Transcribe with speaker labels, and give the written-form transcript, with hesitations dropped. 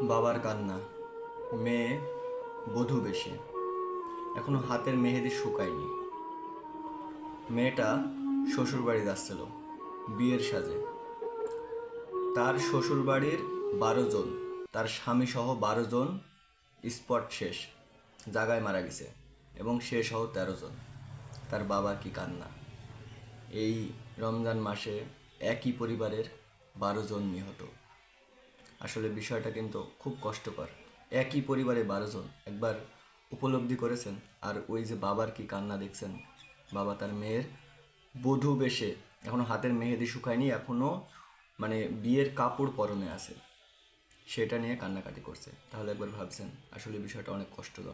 Speaker 1: বাবার কান্না। মেয়ে বধূ বেশে, এখনো হাতের মেহেদি শুকায়নি। মেয়েটা শ্বশুরবাড়ি যাচ্ছিল বিয়ের সাজে। তার শ্বশুরবাড়ির 12 জন, তার স্বামী সহ 12 জন স্পট শেষ, জায়গায় মারা গেছে, এবং সে সহ 13 জন। তার বাবা কি কান্না! এই রমজান মাসে একই পরিবারের 12 জন নিহত। আসলে বিষয়টা কিন্তু খুব কষ্টকর। একই পরিবারে 12 জন, একবার উপলব্ধি করেছেন? আর ওই যে বাবার কি কান্না দেখছেন। বাবা তার মেয়ের বধূ বেশে, এখনো হাতের মেহেদি শুকায়নি, এখনো মানে বিয়ের কাপড় পরনে আছে, সেটা নিয়ে কান্নাকাটি করছে। তাহলে একবার ভাবছেন আসলে বিষয়টা অনেক কষ্টকর।